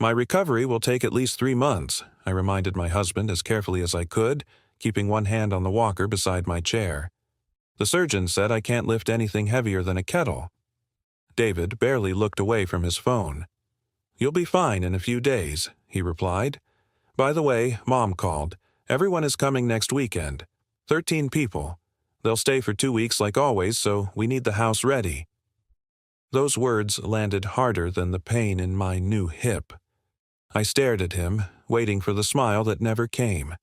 My recovery will take at least 3 months, I reminded my husband as carefully as I could, keeping one hand on the walker beside my chair. The surgeon said I can't lift anything heavier than a kettle. David barely looked away from his phone. You'll be fine in a few days, he replied. By the way, Mom called. Everyone is coming next weekend. 13 people. They'll stay for 2 weeks like always, so we need the house ready. Those words landed harder than the pain in my new hip. I stared at him, waiting for the smile that never came.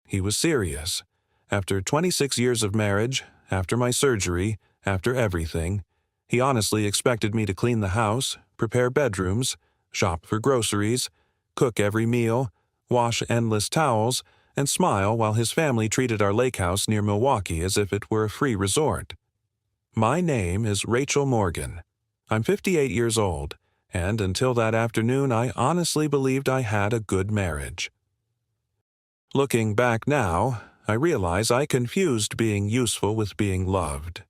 He was serious. After 26 years of marriage, after my surgery, after everything, he honestly expected me to clean the house, prepare bedrooms, shop for groceries, cook every meal, wash endless towels, and smile while his family treated our lake house near Milwaukee as if it were a free resort. My name is Rachel Morgan. I'm 58 years old, and until that afternoon I honestly believed I had a good marriage. Looking back now, I realize I confused being useful with being loved.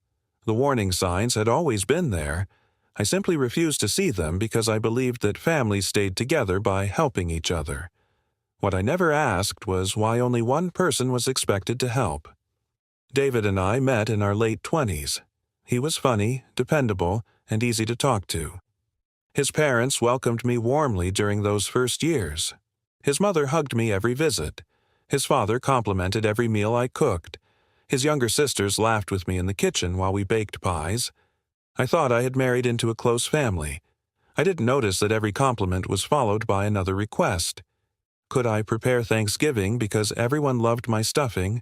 The warning signs had always been there. I simply refused to see them because I believed that families stayed together by helping each other. What I never asked was why only one person was expected to help. David and I met in our late 20s. He was funny, dependable, and easy to talk to. His parents welcomed me warmly during those first years. His mother hugged me every visit. His father complimented every meal I cooked. His younger sisters laughed with me in the kitchen while we baked pies. I thought I had married into a close family. I didn't notice that every compliment was followed by another request. Could I prepare Thanksgiving because everyone loved my stuffing?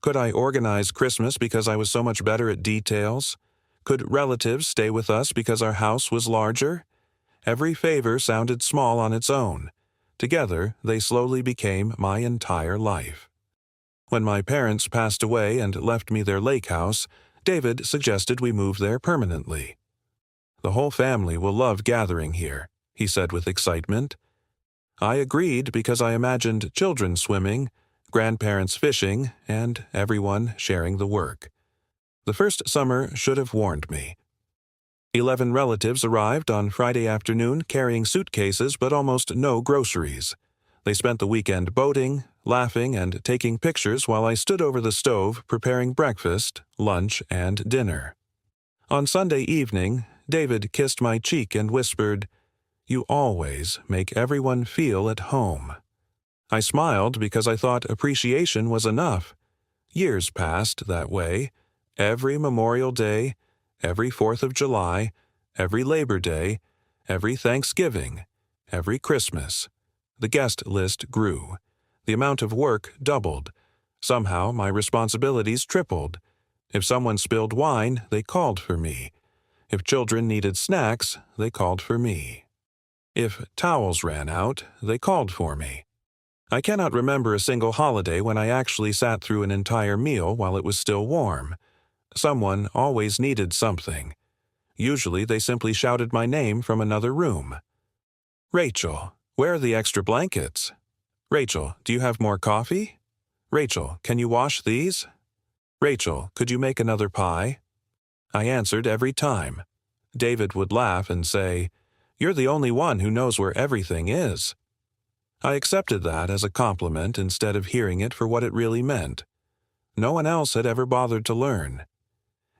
Could I organize Christmas because I was so much better at details? Could relatives stay with us because our house was larger? Every favor sounded small on its own. Together, they slowly became my entire life. When my parents passed away and left me their lake house, David suggested we move there permanently. The whole family will love gathering here, he said with excitement. I agreed because I imagined children swimming, grandparents fishing, and everyone sharing the work. The first summer should have warned me. 11 relatives arrived on Friday afternoon carrying suitcases but almost no groceries. They spent the weekend boating, laughing, and taking pictures while I stood over the stove preparing breakfast, lunch, and dinner. On Sunday evening, David kissed my cheek and whispered, "You always make everyone feel at home." I smiled because I thought appreciation was enough. Years passed that way. Every Memorial Day, every 4th of July, every Labor Day, every Thanksgiving, every Christmas. The guest list grew. The amount of work doubled. Somehow my responsibilities tripled. If someone spilled wine, they called for me. If children needed snacks, they called for me. If towels ran out, they called for me. I cannot remember a single holiday when I actually sat through an entire meal while it was still warm. Someone always needed something. Usually they simply shouted my name from another room. "Rachel, where are the extra blankets? Rachel, do you have more coffee? Rachel, can you wash these? Rachel, could you make another pie?" I answered every time. David would laugh and say, "You're the only one who knows where everything is." I accepted that as a compliment instead of hearing it for what it really meant. No one else had ever bothered to learn.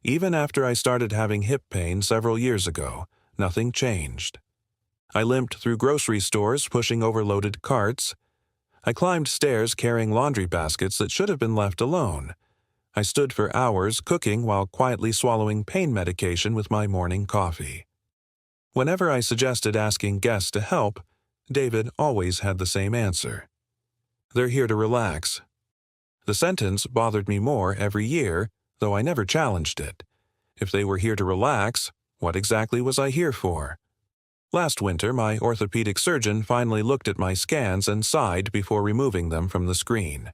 Even after I started having hip pain several years ago, nothing changed. I limped through grocery stores pushing overloaded carts. I climbed stairs carrying laundry baskets that should have been left alone. I stood for hours cooking while quietly swallowing pain medication with my morning coffee. Whenever I suggested asking guests to help, David always had the same answer. "They're here to relax." The sentence bothered me more every year, though I never challenged it. If they were here to relax, what exactly was I here for? Last winter, my orthopedic surgeon finally looked at my scans and sighed before removing them from the screen.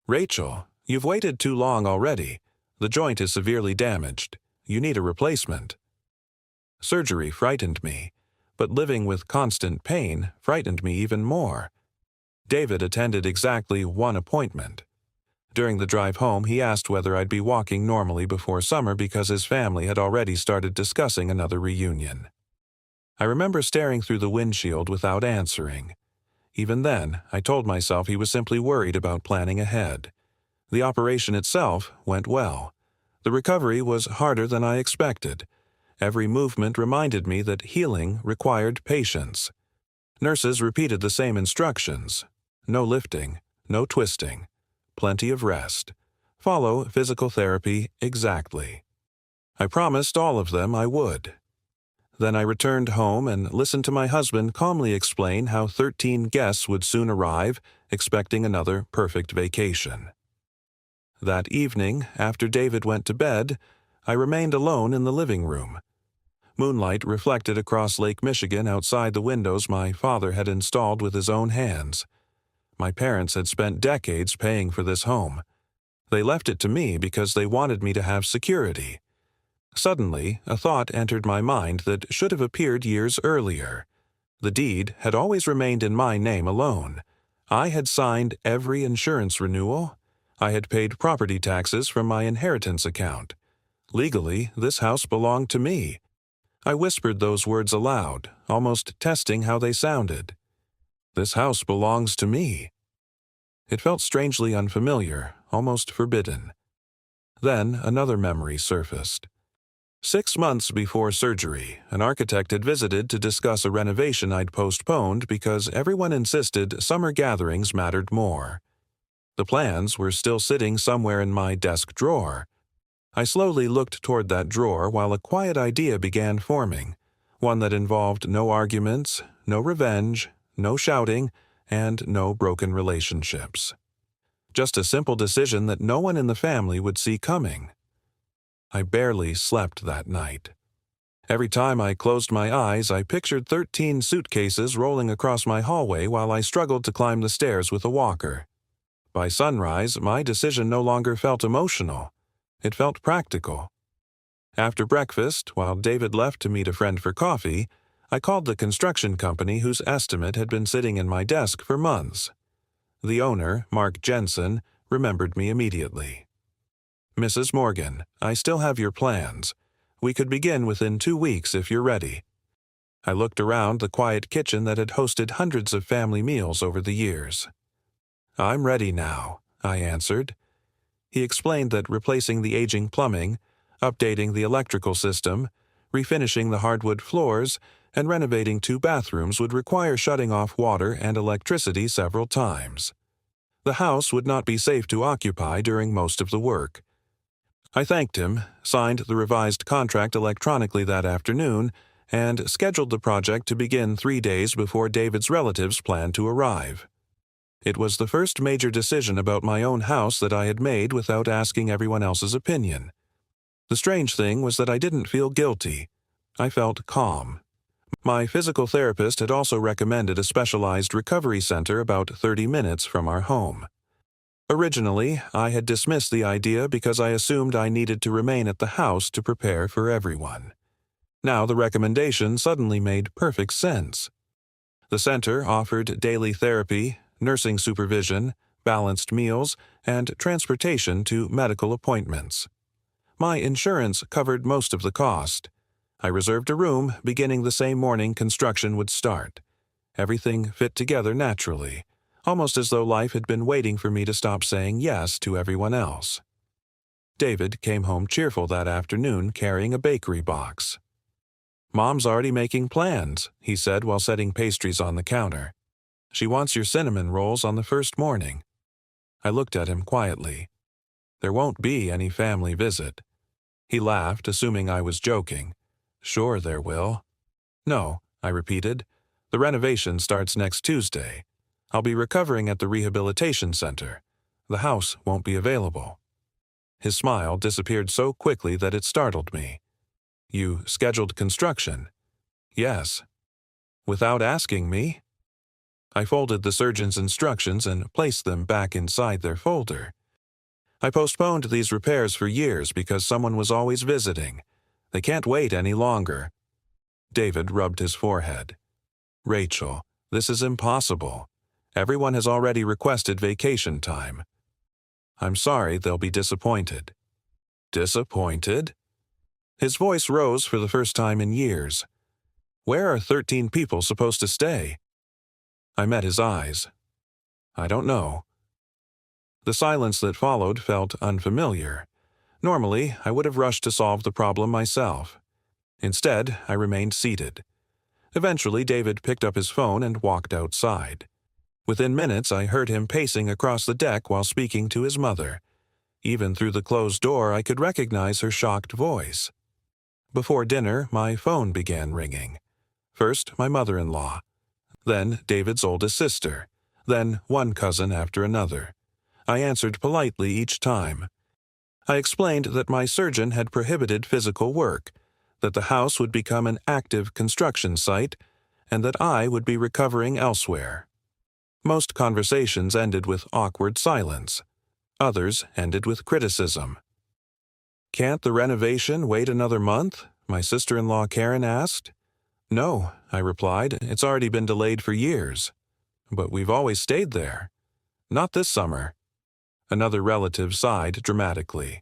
"Rachel, you've waited too long already. The joint is severely damaged. You need a replacement." Surgery frightened me, but living with constant pain frightened me even more. David attended exactly one appointment. During the drive home, he asked whether I'd be walking normally before summer because his family had already started discussing another reunion. I remember staring through the windshield without answering. Even then, I told myself he was simply worried about planning ahead. The operation itself went well. The recovery was harder than I expected. Every movement reminded me that healing required patience. Nurses repeated the same instructions. No lifting, no twisting, plenty of rest. Follow physical therapy exactly. I promised all of them I would. Then I returned home and listened to my husband calmly explain how 13 guests would soon arrive, expecting another perfect vacation. That evening, after David went to bed, I remained alone in the living room. Moonlight reflected across Lake Michigan outside the windows my father had installed with his own hands. My parents had spent decades paying for this home. They left it to me because they wanted me to have security. Suddenly, a thought entered my mind that should have appeared years earlier. The deed had always remained in my name alone. I had signed every insurance renewal. I had paid property taxes from my inheritance account. Legally, this house belonged to me. I whispered those words aloud, almost testing how they sounded. This house belongs to me. It felt strangely unfamiliar, almost forbidden. Then another memory surfaced. 6 months before surgery, an architect had visited to discuss a renovation I'd postponed because everyone insisted summer gatherings mattered more. The plans were still sitting somewhere in my desk drawer. I slowly looked toward that drawer while a quiet idea began forming, one that involved no arguments, no revenge, no shouting, and no broken relationships. Just a simple decision that no one in the family would see coming. I barely slept that night. Every time I closed my eyes, I pictured 13 suitcases rolling across my hallway while I struggled to climb the stairs with a walker. By sunrise, my decision no longer felt emotional. It felt practical. After breakfast, while David left to meet a friend for coffee, I called the construction company whose estimate had been sitting in my desk for months. The owner, Mark Jensen, remembered me immediately. "Mrs. Morgan, I still have your plans. We could begin within 2 weeks if you're ready." I looked around the quiet kitchen that had hosted hundreds of family meals over the years. "I'm ready now," I answered. He explained that replacing the aging plumbing, updating the electrical system, refinishing the hardwood floors, and renovating 2 bathrooms would require shutting off water and electricity several times. The house would not be safe to occupy during most of the work. I thanked him, signed the revised contract electronically that afternoon, and scheduled the project to begin 3 days before David's relatives planned to arrive. It was the first major decision about my own house that I had made without asking everyone else's opinion. The strange thing was that I didn't feel guilty. I felt calm. My physical therapist had also recommended a specialized recovery center about 30 minutes from our home. Originally, I had dismissed the idea because I assumed I needed to remain at the house to prepare for everyone. Now the recommendation suddenly made perfect sense. The center offered daily therapy, nursing supervision, balanced meals, and transportation to medical appointments. My insurance covered most of the cost. I reserved a room beginning the same morning construction would start. Everything fit together naturally, almost as though life had been waiting for me to stop saying yes to everyone else. David came home cheerful that afternoon carrying a bakery box. "Mom's already making plans," he said while setting pastries on the counter. "She wants your cinnamon rolls on the first morning." I looked at him quietly. "There won't be any family visit." He laughed, assuming I was joking. "Sure there will." "No," I repeated. "The renovation starts next Tuesday. I'll be recovering at the rehabilitation center. The house won't be available." His smile disappeared so quickly that it startled me. "You scheduled construction?" "Yes." "Without asking me?" I folded the surgeon's instructions and placed them back inside their folder. I postponed these repairs for years because someone was always visiting. They can't wait any longer. David rubbed his forehead. "Rachel, this is impossible. Everyone has already requested vacation time." "I'm sorry they'll be disappointed." "Disappointed?" His voice rose for the first time in years. Where are 13 people supposed to stay? I met his eyes. I don't know. The silence that followed felt unfamiliar. Normally, I would have rushed to solve the problem myself. Instead, I remained seated. Eventually, David picked up his phone and walked outside. Within minutes, I heard him pacing across the deck while speaking to his mother. Even through the closed door, I could recognize her shocked voice. Before dinner, my phone began ringing. First, my mother-in-law. Then, David's oldest sister. Then, one cousin after another. I answered politely each time. I explained that my surgeon had prohibited physical work, that the house would become an active construction site, and that I would be recovering elsewhere. Most conversations ended with awkward silence. Others ended with criticism. "Can't the renovation wait another month?" my sister-in-law Karen asked. "No," I replied, "it's already been delayed for years." "But we've always stayed there." "Not this summer." Another relative sighed dramatically.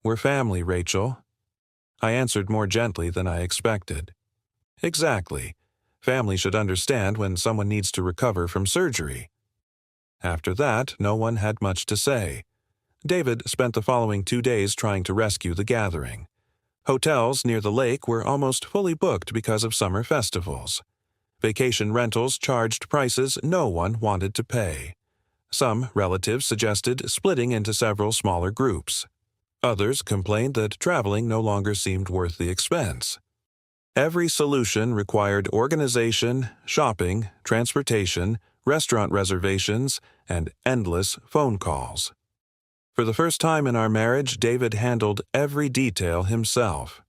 "We're family, Rachel." I answered more gently than I expected. Exactly. Family should understand when someone needs to recover from surgery. After that, no one had much to say. David spent the following 2 days trying to rescue the gathering. Hotels near the lake were almost fully booked because of summer festivals. Vacation rentals charged prices no one wanted to pay. Some relatives suggested splitting into several smaller groups. Others complained that traveling no longer seemed worth the expense. Every solution required organization, shopping, transportation, restaurant reservations, and endless phone calls. For the first time in our marriage, David handled every detail himself.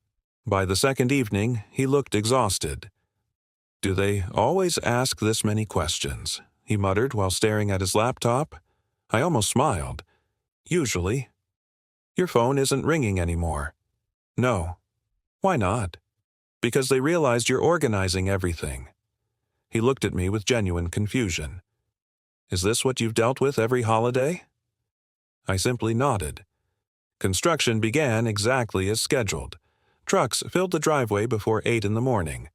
By the second evening, he looked exhausted. "Do they always ask this many questions?" he muttered while staring at his laptop. I almost smiled. "Usually." "Your phone isn't ringing anymore." "No." "Why not?" "Because they realized you're organizing everything." He looked at me with genuine confusion. "Is this what you've dealt with every holiday?" I simply nodded. Construction began exactly as scheduled. Trucks filled the driveway before 8 in the morning.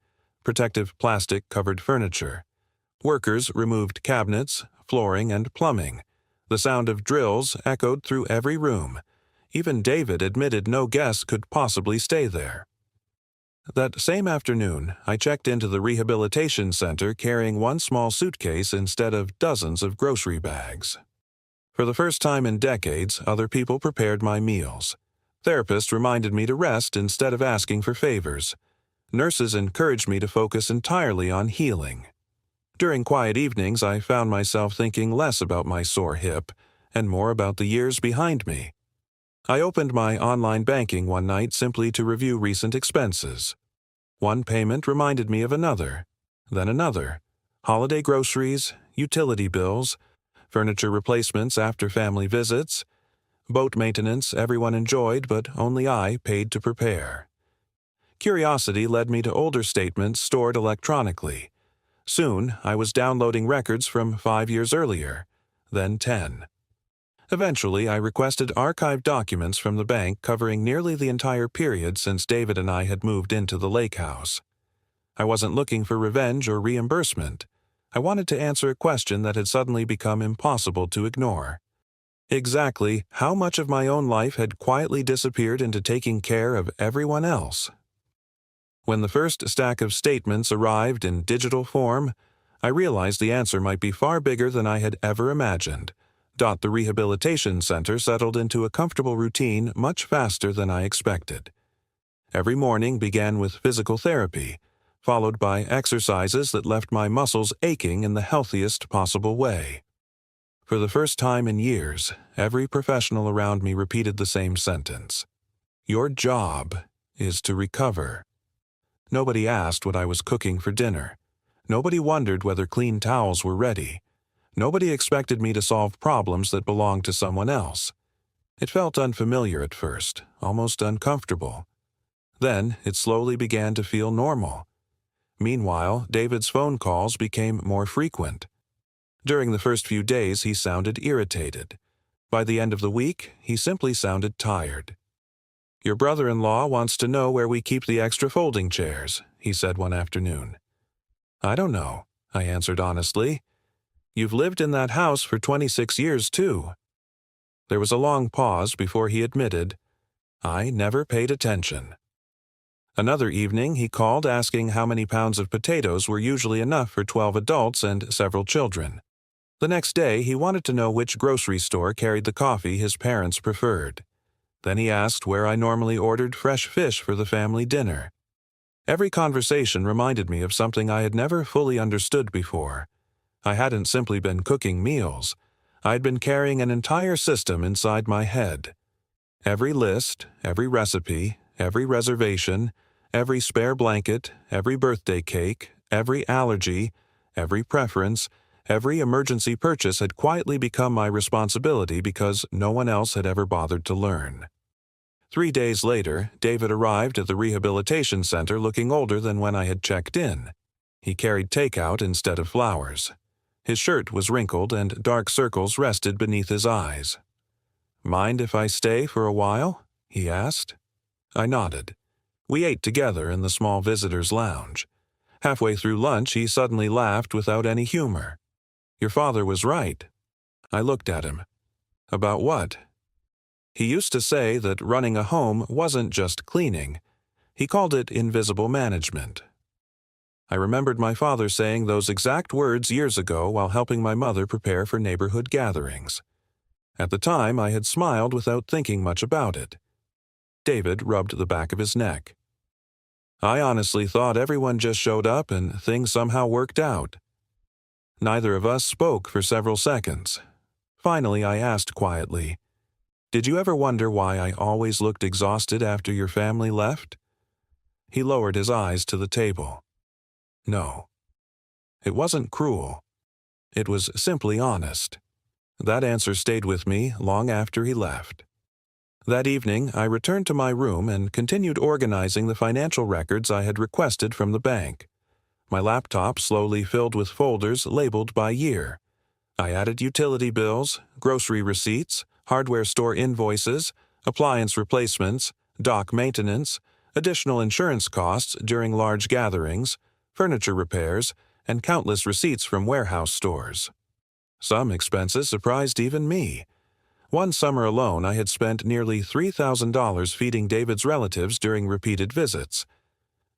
Protective plastic covered furniture. Workers removed cabinets, flooring, and plumbing. The sound of drills echoed through every room. Even David admitted no guest could possibly stay there. That same afternoon, I checked into the rehabilitation center carrying one small suitcase instead of dozens of grocery bags. For the first time in decades, other people prepared my meals. Therapists reminded me to rest instead of asking for favors. Nurses encouraged me to focus entirely on healing. During quiet evenings, I found myself thinking less about my sore hip and more about the years behind me. I opened my online banking one night simply to review recent expenses. One payment reminded me of another, then another. Holiday groceries, utility bills, furniture replacements after family visits, boat maintenance everyone enjoyed but only I paid to prepare. Curiosity led me to older statements stored electronically. Soon, I was downloading records from 5 years earlier, then 10. Eventually, I requested archived documents from the bank covering nearly the entire period since David and I had moved into the lake house. I wasn't looking for revenge or reimbursement. I wanted to answer a question that had suddenly become impossible to ignore. Exactly how much of my own life had quietly disappeared into taking care of everyone else? When the first stack of statements arrived in digital form, I realized the answer might be far bigger than I had ever imagined. The rehabilitation center settled into a comfortable routine much faster than I expected. Every morning began with physical therapy, followed by exercises that left my muscles aching in the healthiest possible way. For the first time in years, every professional around me repeated the same sentence. "Your job is to recover." Nobody asked what I was cooking for dinner. Nobody wondered whether clean towels were ready. Nobody expected me to solve problems that belonged to someone else. It felt unfamiliar at first, almost uncomfortable. Then it slowly began to feel normal. Meanwhile, David's phone calls became more frequent. During the first few days, he sounded irritated. By the end of the week, he simply sounded tired. "Your brother-in-law wants to know where we keep the extra folding chairs," he said one afternoon. I don't know, I answered honestly. You've lived in that house for 26 years, too. There was a long pause before he admitted, I never paid attention. Another evening, he called asking how many pounds of potatoes were usually enough for 12 adults and several children. The next day, he wanted to know which grocery store carried the coffee his parents preferred. Then he asked where I normally ordered fresh fish for the family dinner. Every conversation reminded me of something I had never fully understood before. I hadn't simply been cooking meals. I'd been carrying an entire system inside my head. Every list, every recipe, every reservation, every spare blanket, every birthday cake, every allergy, every preference, every emergency purchase had quietly become my responsibility because no one else had ever bothered to learn. 3 days later, David arrived at the rehabilitation center looking older than when I had checked in. He carried takeout instead of flowers. His shirt was wrinkled and dark circles rested beneath his eyes. Mind if I stay for a while? He asked. I nodded. We ate together in the small visitor's lounge. Halfway through lunch, he suddenly laughed without any humor. Your father was right. I looked at him. About what? He used to say that running a home wasn't just cleaning. He called it invisible management. I remembered my father saying those exact words years ago while helping my mother prepare for neighborhood gatherings. At the time, I had smiled without thinking much about it. David rubbed the back of his neck. I honestly thought everyone just showed up and things somehow worked out. Neither of us spoke for several seconds. Finally, I asked quietly, Did you ever wonder why I always looked exhausted after your family left? He lowered his eyes to the table. No. It wasn't cruel. It was simply honest. That answer stayed with me long after he left. That evening, I returned to my room and continued organizing the financial records I had requested from the bank. My laptop slowly filled with folders labeled by year. I added utility bills, grocery receipts, hardware store invoices, appliance replacements, dock maintenance, additional insurance costs during large gatherings, furniture repairs, and countless receipts from warehouse stores. Some expenses surprised even me. One summer alone, I had spent nearly $3,000 feeding David's relatives during repeated visits.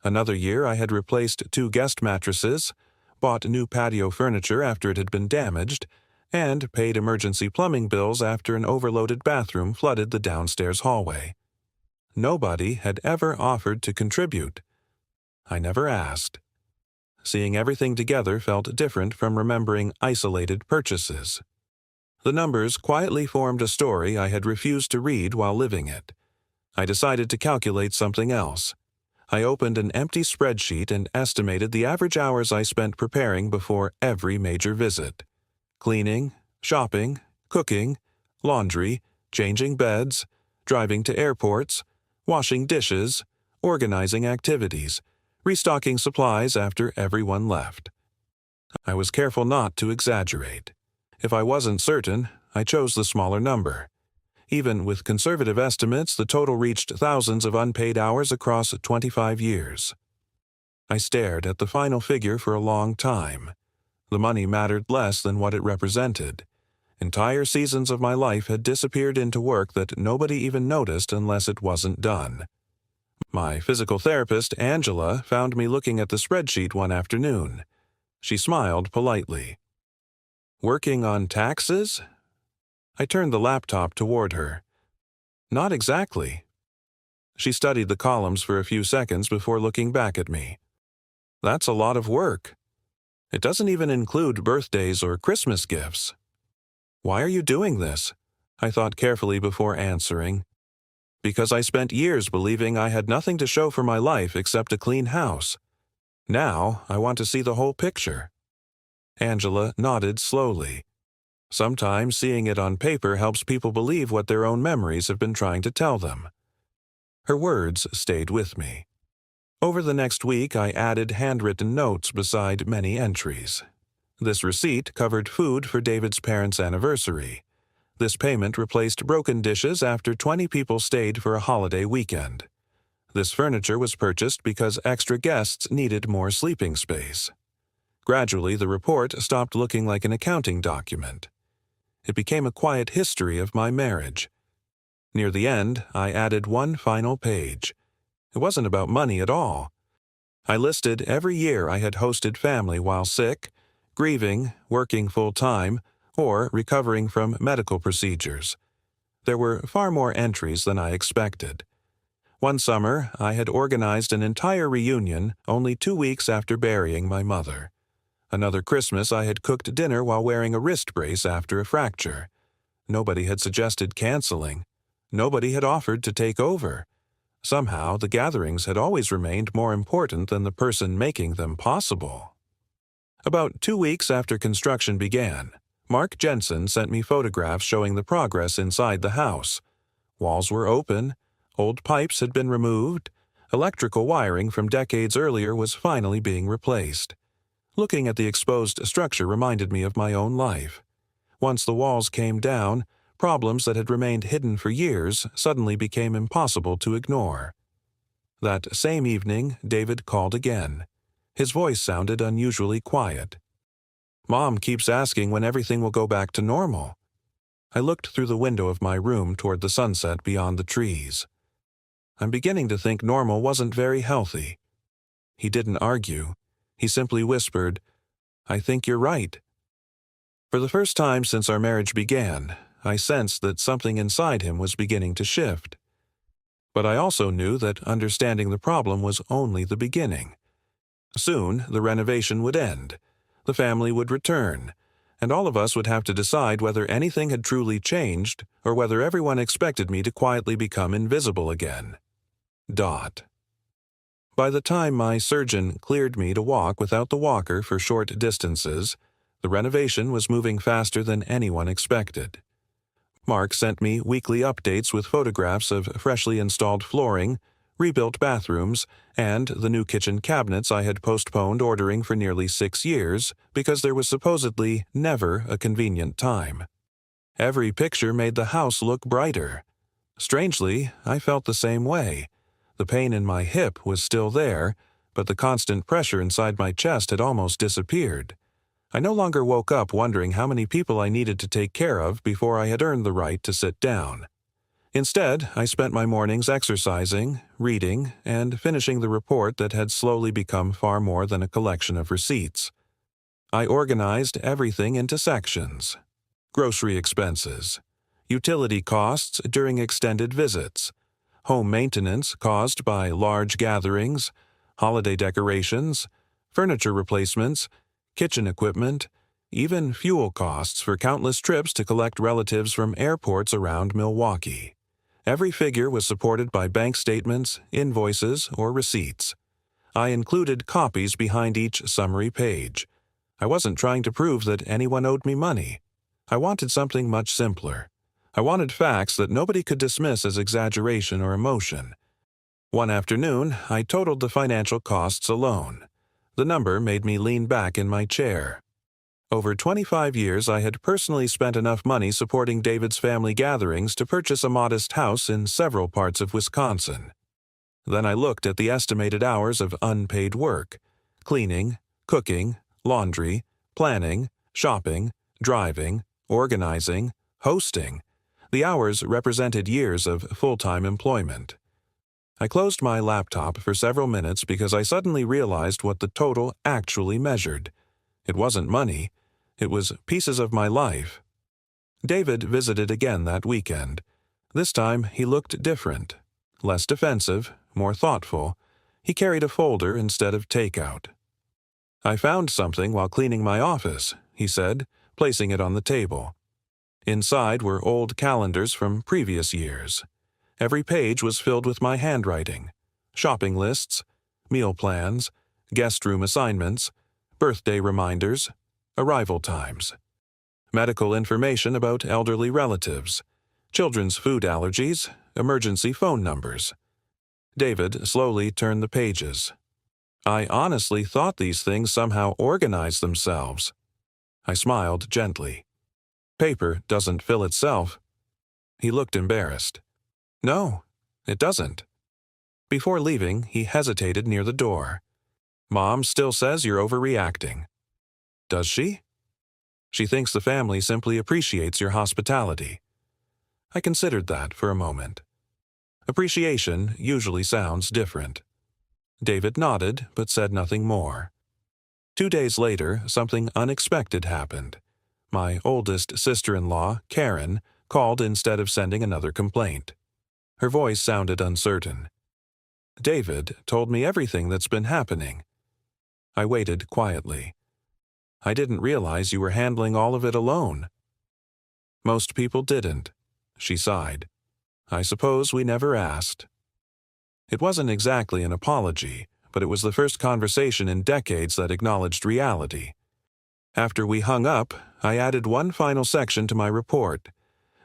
Another year, I had replaced 2 guest mattresses, bought new patio furniture after it had been damaged, and paid emergency plumbing bills after an overloaded bathroom flooded the downstairs hallway. Nobody had ever offered to contribute. I never asked. Seeing everything together felt different from remembering isolated purchases. The numbers quietly formed a story I had refused to read while living it. I decided to calculate something else. I opened an empty spreadsheet and estimated the average hours I spent preparing before every major visit. Cleaning, shopping, cooking, laundry, changing beds, driving to airports, washing dishes, organizing activities, restocking supplies after everyone left. I was careful not to exaggerate. If I wasn't certain, I chose the smaller number. Even with conservative estimates, the total reached thousands of unpaid hours across 25 years. I stared at the final figure for a long time. The money mattered less than what it represented. Entire seasons of my life had disappeared into work that nobody even noticed unless it wasn't done. My physical therapist, Angela, found me looking at the spreadsheet one afternoon. She smiled politely. Working on taxes? I turned the laptop toward her. Not exactly. She studied the columns for a few seconds before looking back at me. That's a lot of work. It doesn't even include birthdays or Christmas gifts. Why are you doing this? I thought carefully before answering. Because I spent years believing I had nothing to show for my life except a clean house. Now, I want to see the whole picture. Angela nodded slowly. Sometimes seeing it on paper helps people believe what their own memories have been trying to tell them. Her words stayed with me. Over the next week, I added handwritten notes beside many entries. This receipt covered food for David's parents' anniversary. This payment replaced broken dishes after 20 people stayed for a holiday weekend. This furniture was purchased because extra guests needed more sleeping space. Gradually, the report stopped looking like an accounting document. It became a quiet history of my marriage. Near the end, I added one final page. It wasn't about money at all. I listed every year I had hosted family while sick, grieving, working full-time, or recovering from medical procedures. There were far more entries than I expected. One summer, I had organized an entire reunion only 2 weeks after burying my mother. Another Christmas, I had cooked dinner while wearing a wrist brace after a fracture. Nobody had suggested canceling. Nobody had offered to take over. Somehow, the gatherings had always remained more important than the person making them possible. About 2 weeks after construction began, Mark Jensen sent me photographs showing the progress inside the house. Walls were open, old pipes had been removed, electrical wiring from decades earlier was finally being replaced. Looking at the exposed structure reminded me of my own life. Once the walls came down, problems that had remained hidden for years suddenly became impossible to ignore. That same evening, David called again. His voice sounded unusually quiet. "Mom keeps asking when everything will go back to normal." I looked through the window of my room toward the sunset beyond the trees. I'm beginning to think normal wasn't very healthy. He didn't argue. He simply whispered, "I think you're right." For the first time since our marriage began, I sensed that something inside him was beginning to shift. But I also knew that understanding the problem was only the beginning. Soon, the renovation would end. The family would return, and all of us would have to decide whether anything had truly changed or whether everyone expected me to quietly become invisible again. By the time my surgeon cleared me to walk without the walker for short distances, the renovation was moving faster than anyone expected. Mark sent me weekly updates with photographs of freshly installed flooring, rebuilt bathrooms, and the new kitchen cabinets I had postponed ordering for nearly 6 years because there was supposedly never a convenient time. Every picture made the house look brighter. Strangely, I felt the same way. The pain in my hip was still there, but the constant pressure inside my chest had almost disappeared. I no longer woke up wondering how many people I needed to take care of before I had earned the right to sit down. Instead, I spent my mornings exercising, reading, and finishing the report that had slowly become far more than a collection of receipts. I organized everything into sections: grocery expenses, utility costs during extended visits, home maintenance caused by large gatherings, holiday decorations, furniture replacements, kitchen equipment, even fuel costs for countless trips to collect relatives from airports around Milwaukee. Every figure was supported by bank statements, invoices, or receipts. I included copies behind each summary page. I wasn't trying to prove that anyone owed me money. I wanted something much simpler. I wanted facts that nobody could dismiss as exaggeration or emotion. One afternoon, I totaled the financial costs alone. The number made me lean back in my chair. Over 25 years, I had personally spent enough money supporting David's family gatherings to purchase a modest house in several parts of Wisconsin. Then I looked at the estimated hours of unpaid work: cleaning, cooking, laundry, planning, shopping, driving, organizing, hosting. The hours represented years of full-time employment. I closed my laptop for several minutes because I suddenly realized what the total actually measured. It wasn't money. It was pieces of my life. David visited again that weekend. This time he looked different. Less defensive, more thoughtful. He carried a folder instead of takeout. "I found something while cleaning my office," he said, placing it on the table. Inside were old calendars from previous years. Every page was filled with my handwriting: shopping lists, meal plans, guest room assignments, birthday reminders, arrival times, medical information about elderly relatives, children's food allergies, emergency phone numbers. David slowly turned the pages. I honestly thought these things somehow organized themselves. I smiled gently. "Paper doesn't fill itself." He looked embarrassed. "No, it doesn't." Before leaving, he hesitated near the door. "Mom still says you're overreacting." "Does she?" "She thinks the family simply appreciates your hospitality." I considered that for a moment. Appreciation usually sounds different. David nodded, but said nothing more. 2 days later, something unexpected happened. My oldest sister-in-law, Karen, called instead of sending another complaint. Her voice sounded uncertain. "David told me everything that's been happening." I waited quietly. "I didn't realize you were handling all of it alone." "Most people didn't," she sighed. "I suppose we never asked." It wasn't exactly an apology, but it was the first conversation in decades that acknowledged reality. After we hung up, I added one final section to my report.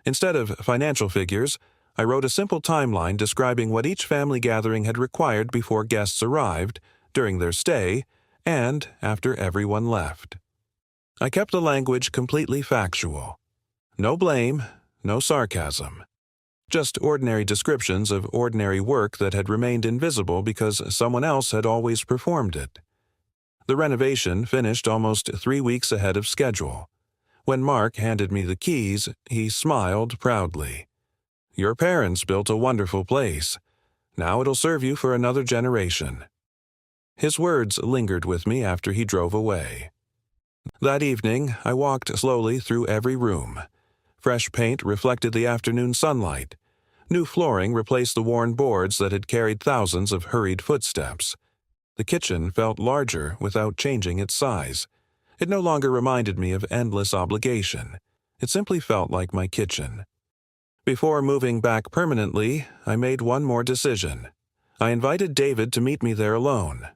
Instead of financial figures, I wrote a simple timeline describing what each family gathering had required before guests arrived, during their stay, and after everyone left. I kept the language completely factual. No blame, no sarcasm. Just ordinary descriptions of ordinary work that had remained invisible because someone else had always performed it. The renovation finished almost 3 weeks ahead of schedule. When Mark handed me the keys, he smiled proudly. "Your parents built a wonderful place. Now it'll serve you for another generation." His words lingered with me after he drove away. That evening, I walked slowly through every room. Fresh paint reflected the afternoon sunlight. New flooring replaced the worn boards that had carried thousands of hurried footsteps. The kitchen felt larger without changing its size. It no longer reminded me of endless obligation. It simply felt like my kitchen. Before moving back permanently, I made one more decision. I invited David to meet me there alone.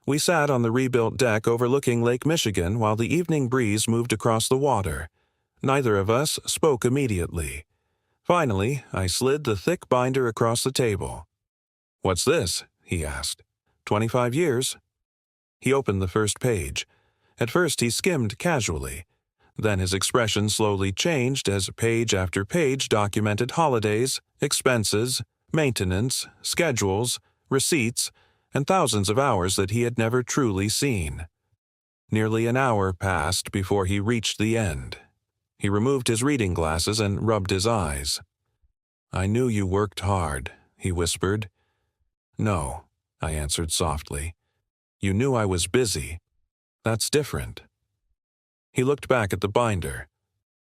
We sat on the rebuilt deck overlooking Lake Michigan while the evening breeze moved across the water. Neither of us spoke immediately. Finally, I slid the thick binder across the table. "What's this?" he asked. 25 years? He opened the first page. At first he skimmed casually. Then his expression slowly changed as page after page documented holidays, expenses, maintenance, schedules, receipts, and thousands of hours that he had never truly seen. Nearly an hour passed before he reached the end. He removed his reading glasses and rubbed his eyes. "I knew you worked hard," he whispered. "No," I answered softly. "You knew I was busy. That's different." He looked back at the binder.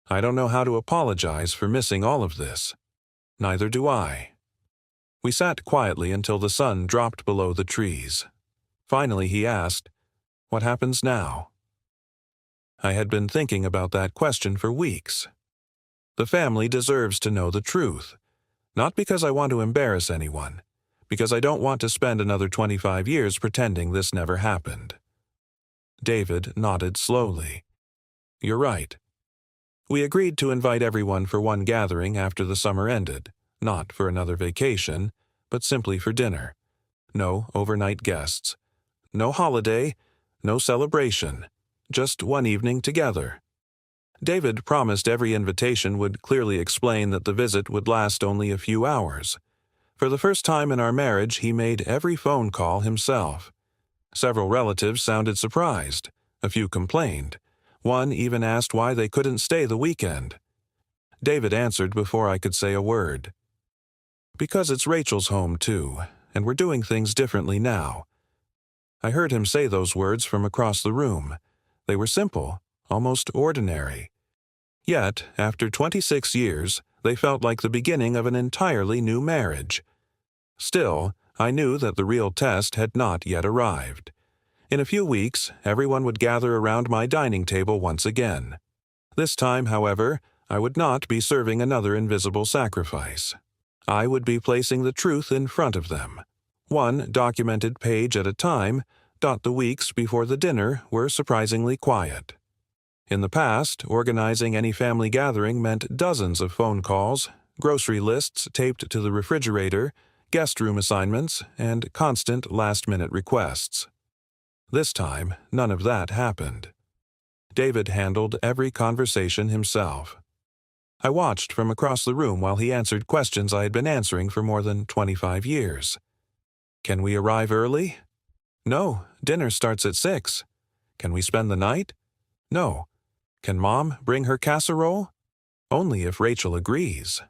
"I don't know how to apologize for missing all of this." "Neither do I." We sat quietly until the sun dropped below the trees. Finally he asked, "What happens now?" I had been thinking about that question for weeks. The family deserves to know the truth. Not because I want to embarrass anyone, because I don't want to spend another 25 years pretending this never happened. David nodded slowly. "You're right." We agreed to invite everyone for one gathering after the summer ended, not for another vacation, but simply for dinner. No overnight guests. No holiday, no celebration, just one evening together. David promised every invitation would clearly explain that the visit would last only a few hours. For the first time in our marriage, he made every phone call himself. Several relatives sounded surprised. A few complained. One even asked why they couldn't stay the weekend. David answered before I could say a word. "Because it's Rachel's home, too, and we're doing things differently now." I heard him say those words from across the room. They were simple, almost ordinary. Yet, after 26 years, they felt like the beginning of an entirely new marriage. Still, I knew that the real test had not yet arrived. In a few weeks, everyone would gather around my dining table once again. This time, however, I would not be serving another invisible sacrifice. I would be placing the truth in front of them. One documented page at a time, the weeks before the dinner were surprisingly quiet. In the past, organizing any family gathering meant dozens of phone calls, grocery lists taped to the refrigerator, guest room assignments, and constant last-minute requests. This time, none of that happened. David handled every conversation himself. I watched from across the room while he answered questions I had been answering for more than 25 years. Can we arrive early? No, dinner starts at 6. Can we spend the night? No. Can Mom bring her casserole? Only if Rachel agrees.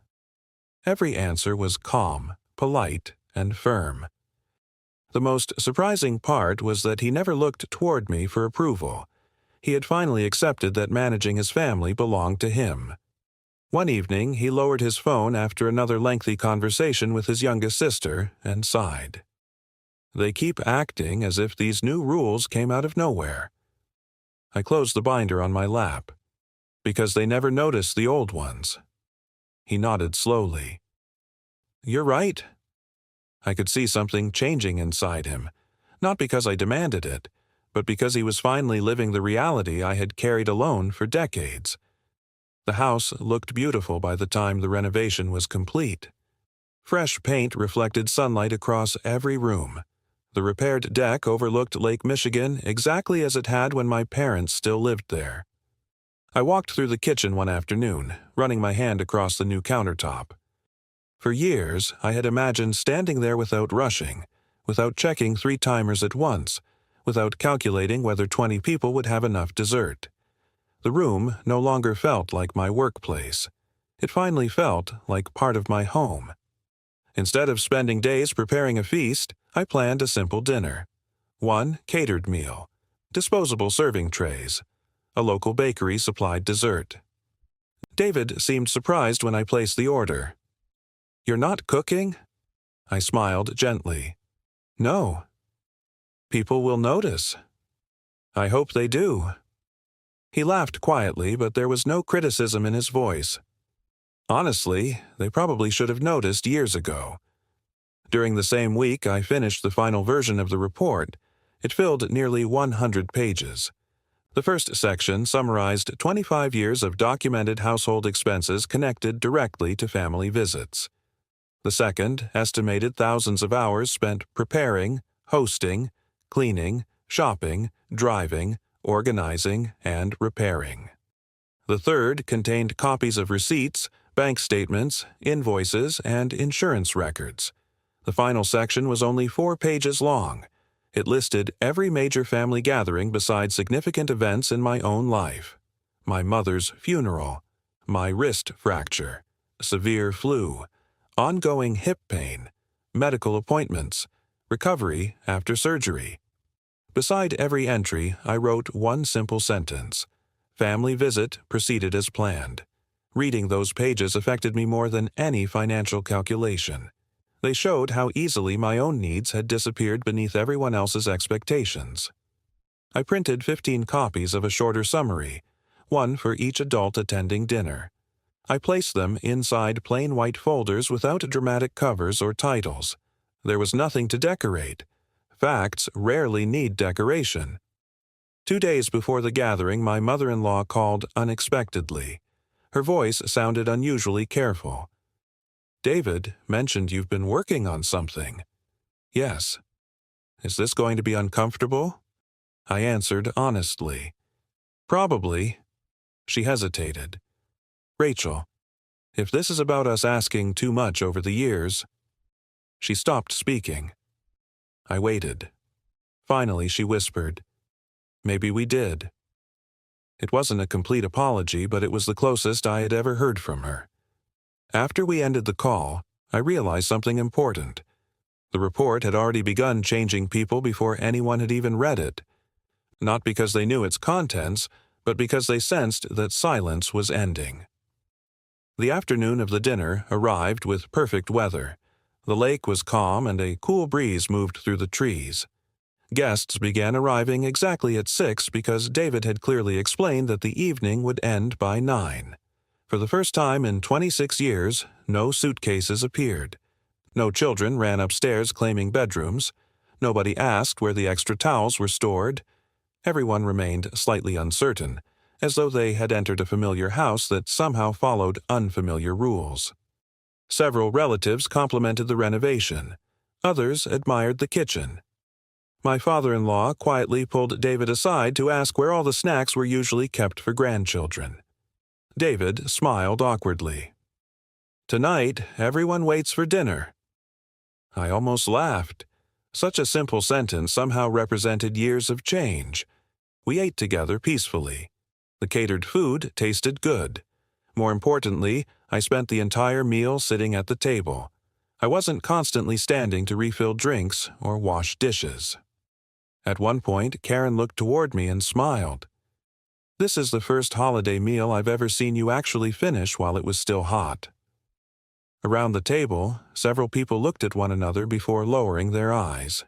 Every answer was calm, polite, and firm. The most surprising part was that he never looked toward me for approval. He had finally accepted that managing his family belonged to him. One evening, he lowered his phone after another lengthy conversation with his youngest sister and sighed. They keep acting as if these new rules came out of nowhere. I closed the binder on my lap. Because they never noticed the old ones. He nodded slowly. You're right. I could see something changing inside him, not because I demanded it, but because he was finally living the reality I had carried alone for decades. The house looked beautiful by the time the renovation was complete. Fresh paint reflected sunlight across every room. The repaired deck overlooked Lake Michigan exactly as it had when my parents still lived there. I walked through the kitchen one afternoon, running my hand across the new countertop. For years, I had imagined standing there without rushing, without checking 3 timers at once, without calculating whether 20 people would have enough dessert. The room no longer felt like my workplace. It finally felt like part of my home. Instead of spending days preparing a feast, I planned a simple dinner. 1 catered meal, disposable serving trays. A local bakery supplied dessert. David seemed surprised when I placed the order. You're not cooking? I smiled gently. No. People will notice. I hope they do. He laughed quietly, but there was no criticism in his voice. Honestly, they probably should have noticed years ago. During the same week, I finished the final version of the report. It filled nearly 100 pages. The first section summarized 25 years of documented household expenses connected directly to family visits. The second estimated thousands of hours spent preparing, hosting, cleaning, shopping, driving, organizing, and repairing. The third contained copies of receipts, bank statements, invoices, and insurance records. The final section was only 4 pages long. It listed every major family gathering besides significant events in my own life. My mother's funeral, my wrist fracture, severe flu, ongoing hip pain, medical appointments, recovery after surgery. Beside every entry, I wrote one simple sentence. Family visit proceeded as planned. Reading those pages affected me more than any financial calculation. They showed how easily my own needs had disappeared beneath everyone else's expectations. I printed 15 copies of a shorter summary, 1 for each adult attending dinner. I placed them inside plain white folders without dramatic covers or titles. There was nothing to decorate. Facts rarely need decoration. 2 days before the gathering, my mother-in-law called unexpectedly. Her voice sounded unusually careful. David mentioned you've been working on something. Yes. Is this going to be uncomfortable? I answered honestly. Probably. She hesitated. Rachel, if this is about us asking too much over the years. She stopped speaking. I waited. Finally, she whispered, Maybe we did. It wasn't a complete apology, but it was the closest I had ever heard from her. After we ended the call, I realized something important. The report had already begun changing people before anyone had even read it. Not because they knew its contents, but because they sensed that silence was ending. The afternoon of the dinner arrived with perfect weather. The lake was calm and a cool breeze moved through the trees. Guests began arriving exactly at 6 because David had clearly explained that the evening would end by 9. For the first time in 26 years, no suitcases appeared. No children ran upstairs claiming bedrooms. Nobody asked where the extra towels were stored. Everyone remained slightly uncertain, as though they had entered a familiar house that somehow followed unfamiliar rules. Several relatives complimented the renovation. Others admired the kitchen. My father-in-law quietly pulled David aside to ask where all the snacks were usually kept for grandchildren. David smiled awkwardly. Tonight, everyone waits for dinner. I almost laughed. Such a simple sentence somehow represented years of change. We ate together peacefully. The catered food tasted good. More importantly, I spent the entire meal sitting at the table. I wasn't constantly standing to refill drinks or wash dishes. At one point, Karen looked toward me and smiled. "This is the first holiday meal I've ever seen you actually finish while it was still hot." Around the table, several people looked at one another before lowering their eyes.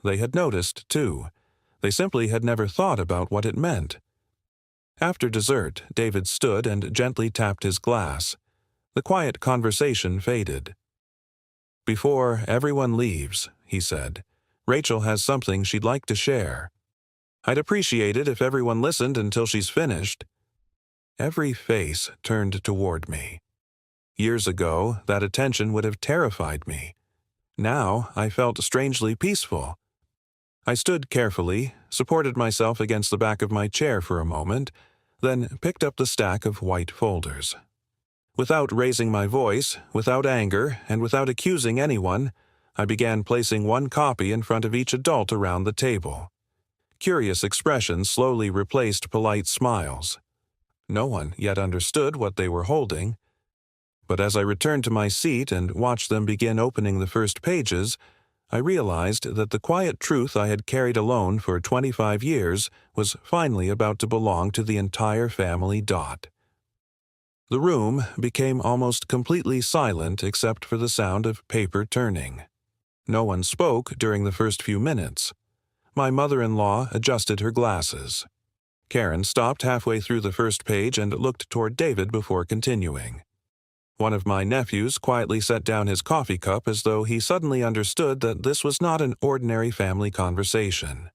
They had noticed, too. They simply had never thought about what it meant. After dessert, David stood and gently tapped his glass. The quiet conversation faded. "Before everyone leaves," he said, "Rachel has something she'd like to share. I'd appreciate it if everyone listened until she's finished." Every face turned toward me. Years ago, that attention would have terrified me. Now, I felt strangely peaceful. I stood carefully, supported myself against the back of my chair for a moment, then picked up the stack of white folders. Without raising my voice, without anger, and without accusing anyone, I began placing one copy in front of each adult around the table. Curious expressions slowly replaced polite smiles. No one yet understood what they were holding. But as I returned to my seat and watched them begin opening the first pages, I realized that the quiet truth I had carried alone for 25 years was finally about to belong to the entire family. The room became almost completely silent except for the sound of paper turning. No one spoke during the first few minutes. My mother-in-law adjusted her glasses. Karen stopped halfway through the first page and looked toward David before continuing. One of my nephews quietly set down his coffee cup as though he suddenly understood that this was not an ordinary family conversation.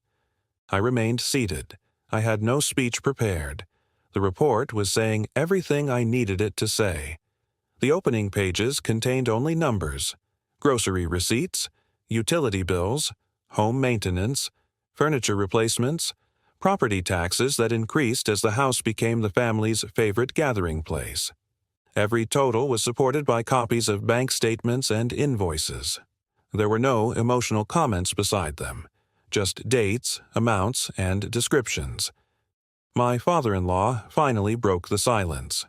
I remained seated. I had no speech prepared. The report was saying everything I needed it to say. The opening pages contained only numbers: grocery receipts, utility bills, home maintenance, furniture replacements, property taxes that increased as the house became the family's favorite gathering place. Every total was supported by copies of bank statements and invoices. There were no emotional comments beside them, just dates, amounts, and descriptions. My father-in-law finally broke the silence.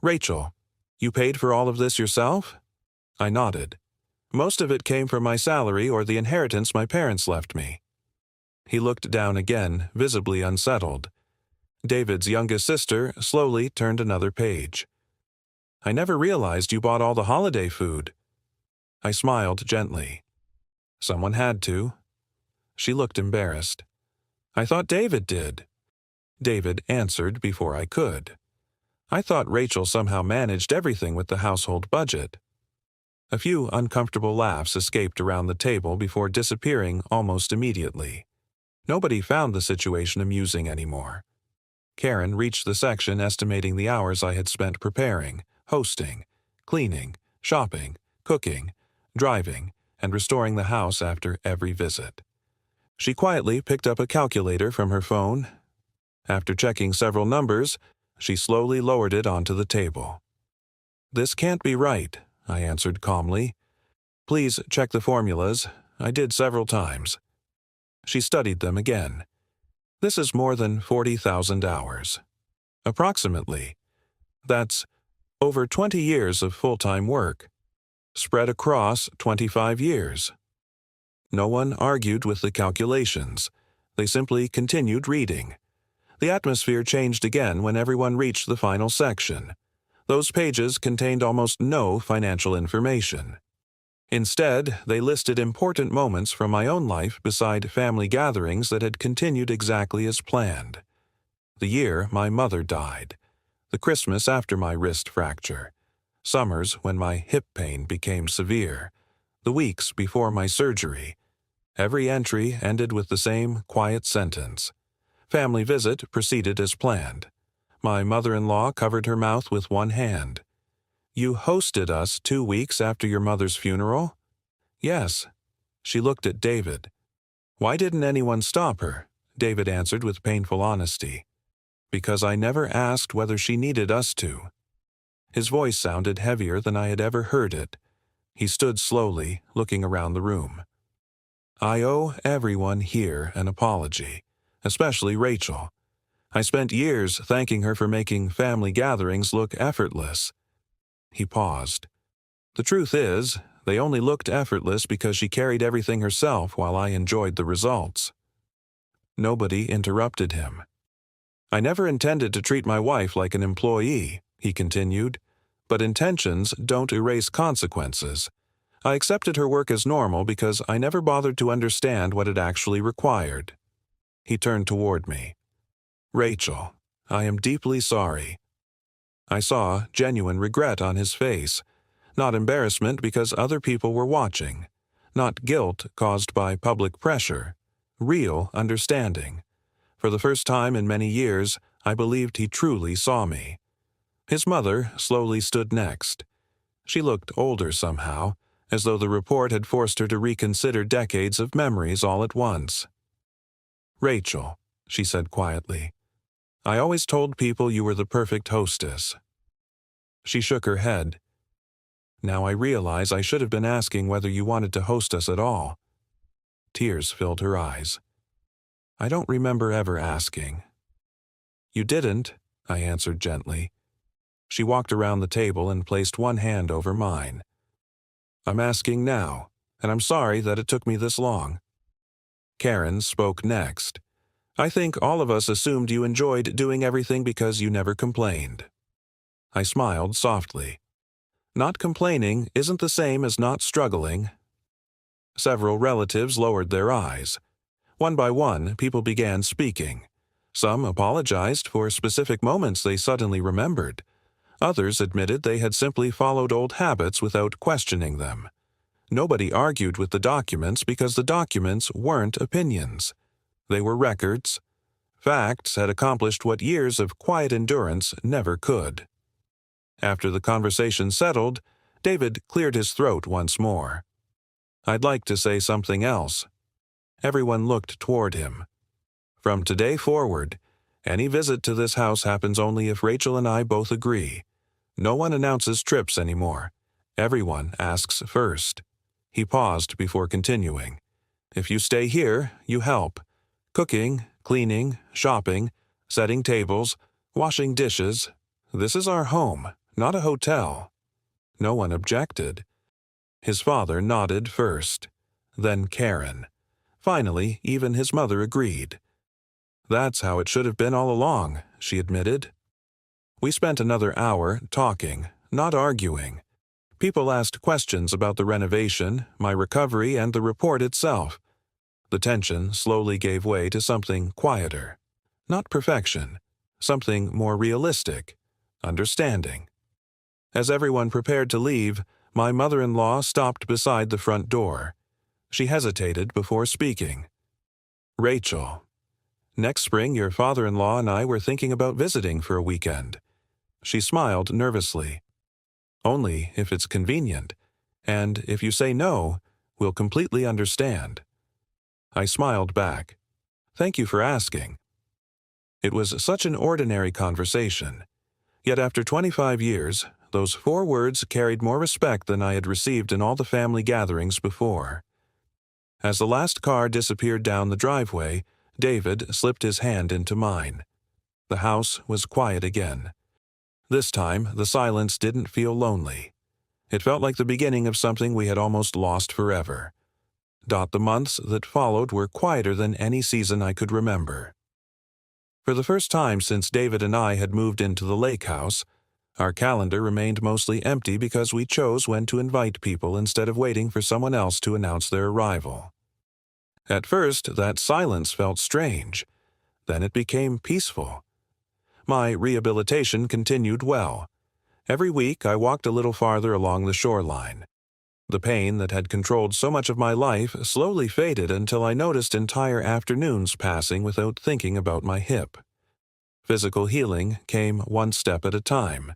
"Rachel, you paid for all of this yourself?" I nodded. "Most of it came from my salary or the inheritance my parents left me." He looked down again, visibly unsettled. David's youngest sister slowly turned another page. "I never realized you bought all the holiday food." I smiled gently. "Someone had to." She looked embarrassed. "I thought David did." David answered before I could. "I thought Rachel somehow managed everything with the household budget." A few uncomfortable laughs escaped around the table before disappearing almost immediately. Nobody found the situation amusing anymore. Karen reached the section estimating the hours I had spent preparing, hosting, cleaning, shopping, cooking, driving, and restoring the house after every visit. She quietly picked up a calculator from her phone. After checking several numbers, she slowly lowered it onto the table. "This can't be right," I answered calmly. "Please check the formulas. I did several times." She studied them again. "This is more than 40,000 hours. Approximately. That's over 20 years of full-time work, spread across 25 years." No one argued with the calculations. They simply continued reading. The atmosphere changed again when everyone reached the final section. Those pages contained almost no financial information. Instead, they listed important moments from my own life beside family gatherings that had continued exactly as planned. The year my mother died. The Christmas after my wrist fracture. Summers when my hip pain became severe. The weeks before my surgery. Every entry ended with the same quiet sentence. Family visit proceeded as planned. My mother-in-law covered her mouth with one hand. "You hosted us 2 weeks after your mother's funeral?" "Yes." She looked at David. "Why didn't anyone stop her?" David answered with painful honesty. "Because I never asked whether she needed us to." His voice sounded heavier than I had ever heard it. He stood slowly, looking around the room. I owe everyone here an apology, especially Rachel. I spent years thanking her for making family gatherings look effortless. He paused. The truth is, they only looked effortless because she carried everything herself while I enjoyed the results. Nobody interrupted him. I never intended to treat my wife like an employee, he continued, but intentions don't erase consequences. I accepted her work as normal because I never bothered to understand what it actually required. He turned toward me. Rachel, I am deeply sorry. I saw genuine regret on his face, not embarrassment because other people were watching, not guilt caused by public pressure, real understanding. For the first time in many years, I believed he truly saw me. His mother slowly stood next. She looked older somehow, as though the report had forced her to reconsider decades of memories all at once. Rachel, she said quietly, I always told people you were the perfect hostess. She shook her head. Now I realize I should have been asking whether you wanted to host us at all. Tears filled her eyes. I don't remember ever asking. You didn't, I answered gently. She walked around the table and placed one hand over mine. I'm asking now, and I'm sorry that it took me this long. Karen spoke next. I think all of us assumed you enjoyed doing everything because you never complained. I smiled softly. Not complaining isn't the same as not struggling. Several relatives lowered their eyes. One by one, people began speaking. Some apologized for specific moments they suddenly remembered. Others admitted they had simply followed old habits without questioning them. Nobody argued with the documents because the documents weren't opinions. They were records. Facts had accomplished what years of quiet endurance never could. After the conversation settled, David cleared his throat once more. I'd like to say something else. Everyone looked toward him. From today forward, any visit to this house happens only if Rachel and I both agree. No one announces trips anymore. Everyone asks first. He paused before continuing. If you stay here, you help. Cooking, cleaning, shopping, setting tables, washing dishes. This is our home, not a hotel. No one objected. His father nodded first, then Karen. Finally, even his mother agreed. That's how it should have been all along, she admitted. We spent another hour talking, not arguing. People asked questions about the renovation, my recovery, and the report itself. The tension slowly gave way to something quieter. Not perfection, something more realistic, understanding. As everyone prepared to leave, my mother-in-law stopped beside the front door. She hesitated before speaking. Rachel, next spring your father-in-law and I were thinking about visiting for a weekend. She smiled nervously. Only if it's convenient, and if you say no, we'll completely understand. I smiled back. Thank you for asking. It was such an ordinary conversation. Yet after 25 years, those 4 words carried more respect than I had received in all the family gatherings before. As the last car disappeared down the driveway, David slipped his hand into mine. The house was quiet again. This time, the silence didn't feel lonely. It felt like the beginning of something we had almost lost forever. The months that followed were quieter than any season I could remember. For the first time since David and I had moved into the lake house, our calendar remained mostly empty because we chose when to invite people instead of waiting for someone else to announce their arrival. At first, that silence felt strange. Then it became peaceful. My rehabilitation continued well. Every week I walked a little farther along the shoreline. The pain that had controlled so much of my life slowly faded until I noticed entire afternoons passing without thinking about my hip. Physical healing came one step at a time.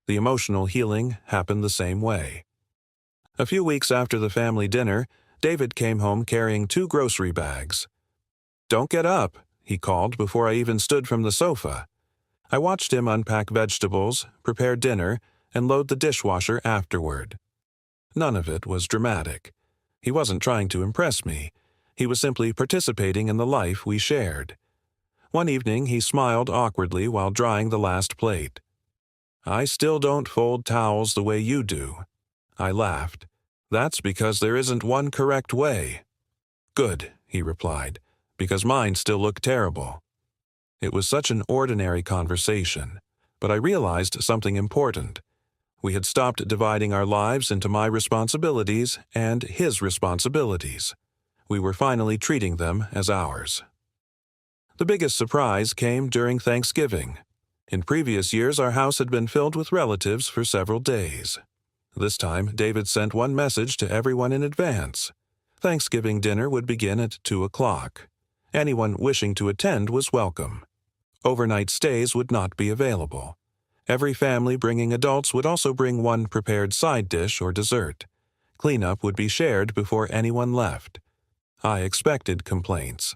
The emotional healing happened the same way. A few weeks after the family dinner, David came home carrying 2 grocery bags. "Don't get up," he called before I even stood from the sofa. I watched him unpack vegetables, prepare dinner, and load the dishwasher afterward. None of it was dramatic. He wasn't trying to impress me. He was simply participating in the life we shared. One evening he smiled awkwardly while drying the last plate. "I still don't fold towels the way you do." I laughed. "That's because there isn't one correct way." "Good," he replied, "because mine still look terrible." It was such an ordinary conversation, but I realized something important. We had stopped dividing our lives into my responsibilities and his responsibilities. We were finally treating them as ours. The biggest surprise came during Thanksgiving. In previous years, our house had been filled with relatives for several days. This time, David sent one message to everyone in advance. Thanksgiving dinner would begin at 2 o'clock. Anyone wishing to attend was welcome. Overnight stays would not be available. Every family bringing adults would also bring one prepared side dish or dessert. Cleanup would be shared before anyone left. I expected complaints.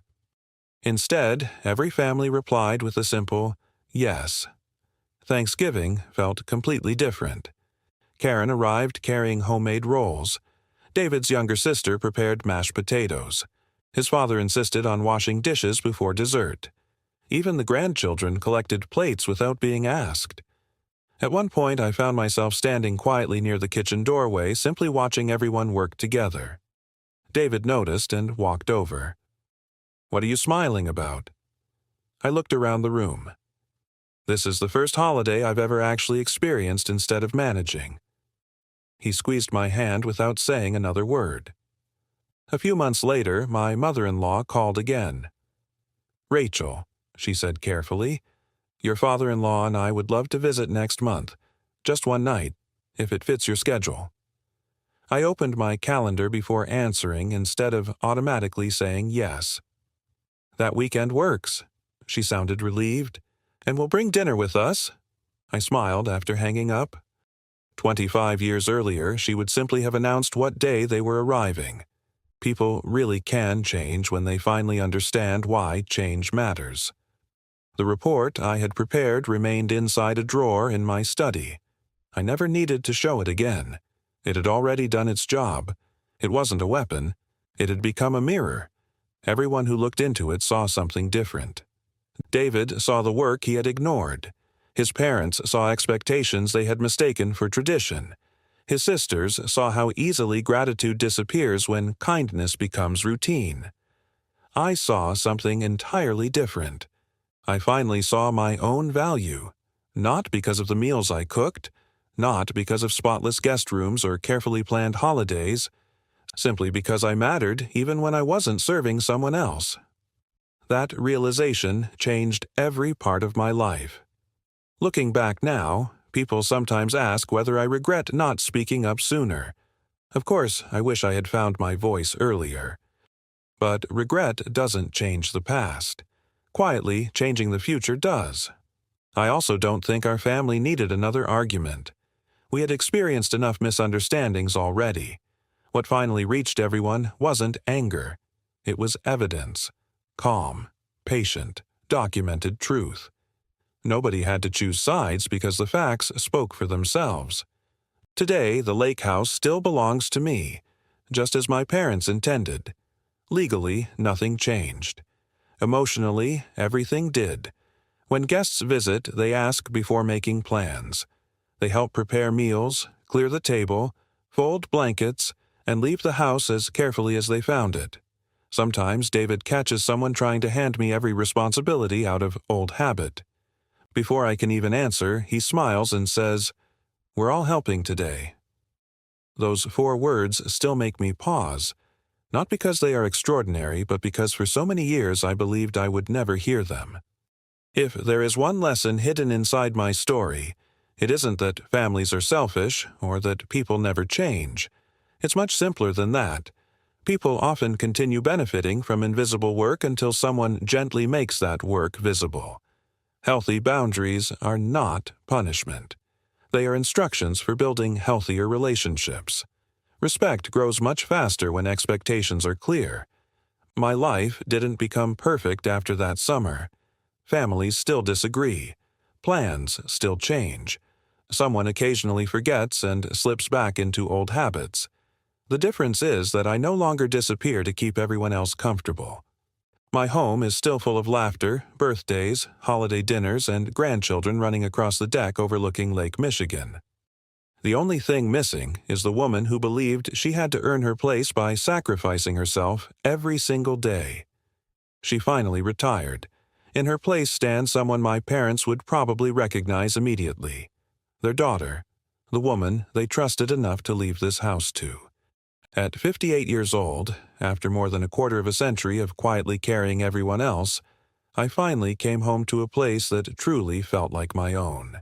Instead, every family replied with a simple yes. Thanksgiving felt completely different. Karen arrived carrying homemade rolls. David's younger sister prepared mashed potatoes. His father insisted on washing dishes before dessert. Even the grandchildren collected plates without being asked. At one point, I found myself standing quietly near the kitchen doorway, simply watching everyone work together. David noticed and walked over. "What are you smiling about?" I looked around the room. "This is the first holiday I've ever actually experienced instead of managing." He squeezed my hand without saying another word. A few months later, my mother-in-law called again. "Rachel," she said carefully, "your father-in-law and I would love to visit next month. Just one night, if it fits your schedule." I opened my calendar before answering instead of automatically saying yes. "That weekend works." She sounded relieved. "And we'll bring dinner with us." I smiled after hanging up. 25 years earlier, she would simply have announced what day they were arriving. People really can change when they finally understand why change matters. The report I had prepared remained inside a drawer in my study. I never needed to show it again. It had already done its job. It wasn't a weapon. It had become a mirror. Everyone who looked into it saw something different. David saw the work he had ignored. His parents saw expectations they had mistaken for tradition. His sisters saw how easily gratitude disappears when kindness becomes routine. I saw something entirely different. I finally saw my own value, not because of the meals I cooked, not because of spotless guest rooms or carefully planned holidays, simply because I mattered even when I wasn't serving someone else. That realization changed every part of my life. Looking back now, people sometimes ask whether I regret not speaking up sooner. Of course, I wish I had found my voice earlier. But regret doesn't change the past. Quietly, changing the future does. I also don't think our family needed another argument. We had experienced enough misunderstandings already. What finally reached everyone wasn't anger. It was evidence. Calm, patient, documented truth. Nobody had to choose sides because the facts spoke for themselves. Today, the lake house still belongs to me, just as my parents intended. Legally, nothing changed. Emotionally, everything did. When guests visit, they ask before making plans. They help prepare meals, clear the table, fold blankets, and leave the house as carefully as they found it. Sometimes David catches someone trying to hand me every responsibility out of old habit. Before I can even answer, he smiles and says, "We're all helping today." Those 4 words still make me pause, not because they are extraordinary, but because for so many years I believed I would never hear them. If there is one lesson hidden inside my story, it isn't that families are selfish or that people never change. It's much simpler than that. People often continue benefiting from invisible work until someone gently makes that work visible. Healthy boundaries are not punishment. They are instructions for building healthier relationships. Respect grows much faster when expectations are clear. My life didn't become perfect after that summer. Families still disagree. Plans still change. Someone occasionally forgets and slips back into old habits. The difference is that I no longer disappear to keep everyone else comfortable. My home is still full of laughter, birthdays, holiday dinners, and grandchildren running across the deck overlooking Lake Michigan. The only thing missing is the woman who believed she had to earn her place by sacrificing herself every single day. She finally retired. In her place stands someone my parents would probably recognize immediately. Their daughter, the woman they trusted enough to leave this house to. At 58 years old, after more than a quarter of a century of quietly carrying everyone else, I finally came home to a place that truly felt like my own.